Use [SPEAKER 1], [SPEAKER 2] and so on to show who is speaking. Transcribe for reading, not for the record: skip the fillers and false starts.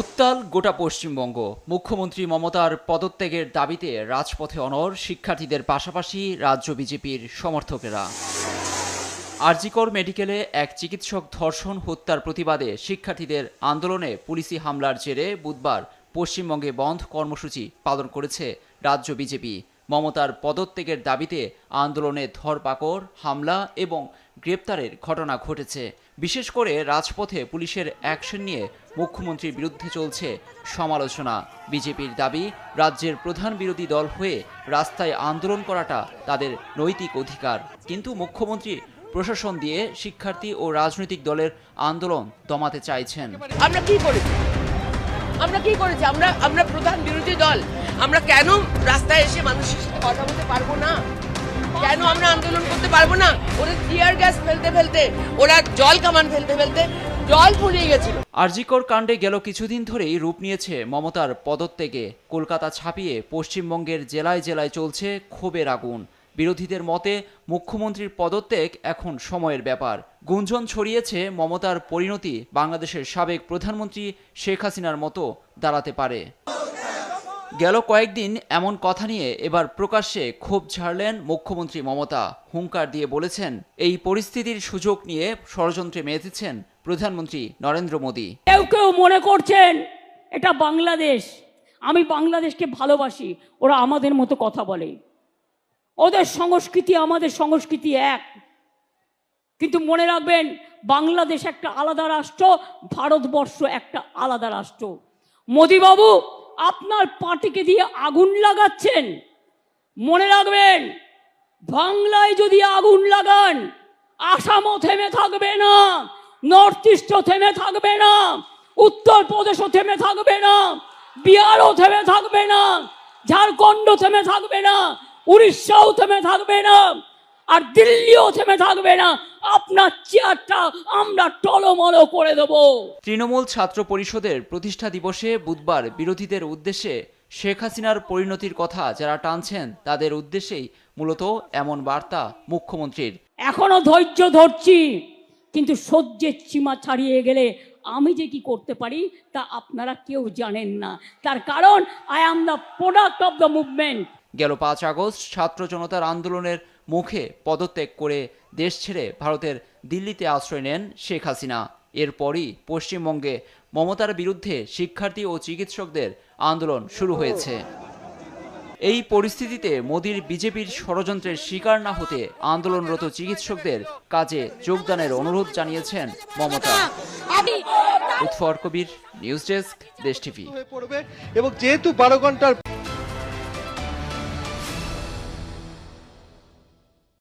[SPEAKER 1] উত্তাল গোটা পশ্চিমবঙ্গ। মুখ্যমন্ত্রী মমতার পদত্যাগের দাবিতে রাজপথে অনড় শিক্ষার্থীদের পাশাপাশি রাজ্য বিজেপির সমর্থকেরা। আরজিকর মেডিকেলে এক চিকিৎসক ধর্ষণ হত্যার প্রতিবাদে শিক্ষার্থীদের আন্দোলনে পুলিশি হামলার জেরে বুধবার পশ্চিমবঙ্গে বন্ধ কর্মসূচি পালন করেছে রাজ্য বিজেপি। মমতার পদত্যাগের দাবিতে আন্দোলনে ধরপাকড়, হামলা এবং গ্রেপ্তারের ঘটনা ঘটেছে। বিশেষ করে রাজপথে পুলিশের অ্যাকশন নিয়ে মুখ্যমন্ত্রীর বিরুদ্ধে চলছে সমালোচনা। বিজেপির দাবি, রাজ্যের প্রধান বিরোধী দল হয়ে রাস্তায় আন্দোলন করাটা তাদের নৈতিক অধিকার, কিন্তু মুখ্যমন্ত্রী প্রশাসন দিয়ে শিক্ষার্থী ও রাজনৈতিক দলের আন্দোলন দমাতে চাইছেন।
[SPEAKER 2] আমরা কি করেছি? আমরা প্রধান বিরোধী দল। আমরা কেন রাস্তায় এসে মানুষের সাথে কথা বলতে পারবো না? কেন আমরা আন্দোলন করতে পারবো না? ওরা টিয়ার গ্যাস ফেলতে, ওরা জল কামান ফেলতে জল ফুরিয়ে গেছিল।
[SPEAKER 1] আরজিকর কাণ্ডে গেল কিছুদিন ধরেই রূপ নিয়েছে মমতার পদত্যাগে। কলকাতা ছাপিয়ে পশ্চিমবঙ্গের জেলায় জেলায় চলছে ক্ষোভের আগুন। বিরোধীদের মতে মুখ্যমন্ত্রীর পদত্যাগ এখন সময়ের ব্যাপার। গুঞ্জন ছড়িয়েছে মমতার পরিণতি বাংলাদেশের সাবেক প্রধানমন্ত্রী শেখ হাসিনার মতো দাঁড়াতে পারে। গেল কয়েকদিন এমন কথা নিয়ে এবার প্রকাশ্যে ক্ষোভ ঝাড়লেন মুখ্যমন্ত্রী মমতা। হুঙ্কার দিয়ে বলেছেন, এই পরিস্থিতির সুযোগ নিয়ে ষড়যন্ত্রে মেতেছেন প্রধানমন্ত্রী নরেন্দ্র মোদী।
[SPEAKER 3] কেউ মনে করছেন এটা বাংলাদেশ, আমি বাংলাদেশকে ভালোবাসি, ওরা আমাদের মতো কথা বলে, ওদের সংস্কৃতি আমাদের সংস্কৃতি এক। কিন্তু মনে রাখবেন, বাংলাদেশ একটা আলাদা রাষ্ট্র, ভারতবর্ষ একটা আলাদা রাষ্ট্র। মোদীবাবু আপনার পার্টিকে দিয়ে আগুন লাগাচ্ছেন। মনে রাখবেন, বাংলায় যদি আগুন লাগান, আসামও থেমে থাকবে না, নর্থ ইস্টও থেমে থাকবে না, উত্তরপ্রদেশও থেমে থাকবে না, বিহারও থেমে থাকবে না, ঝাড়খণ্ডও থেমে থাকবে না, উড়িষ্যাও থেমে থাকবে না, আর দিল্লিও থেমে থাকবে না। আপনার চেয়ারটা আমরা টলমল করে দেব।
[SPEAKER 1] তৃণমূল ছাত্র পরিষদের প্রতিষ্ঠা দিবসে বুধবার বিরোধীদের উদ্দেশ্যে শেখ হাসিনার পরিণতির কথা যারা টানছেন, তাদের উদ্দেশ্যেই মূলত এমন বার্তা মুখ্যমন্ত্রীর।
[SPEAKER 3] এখনো ধৈর্য ধরছি, কিন্তু সহ্যের সীমা ছাড়িয়ে গেলে আমি যে কি করতে পারি তা আপনারা কেউ জানেন না। তার কারণ I am the product of the movement.
[SPEAKER 1] গেল 5 আগস্ট ছাত্র জনতার আন্দোলনের মুখে পদত্যাগ করে দেশ ছেড়ে ভারতের দিল্লিতে আশ্রয় নেন শেখ হাসিনা। এরপরই পশ্চিমবঙ্গে মমতার বিরুদ্ধে শিক্ষার্থী ও চিকিৎসকদের আন্দোলন শুরু হয়েছে। এই পরিস্থিতিতে মোদির বিজেপির ষড়যন্ত্রের শিকার না হতে আন্দোলনরত চিকিৎসকদের কাজে যোগদানের অনুরোধ জানিয়েছেন মমতা। উৎফর কবির, নিউজ ডেস্ক, দেশ টিভি।
[SPEAKER 4] এবং যেহেতু 12 ঘন্টার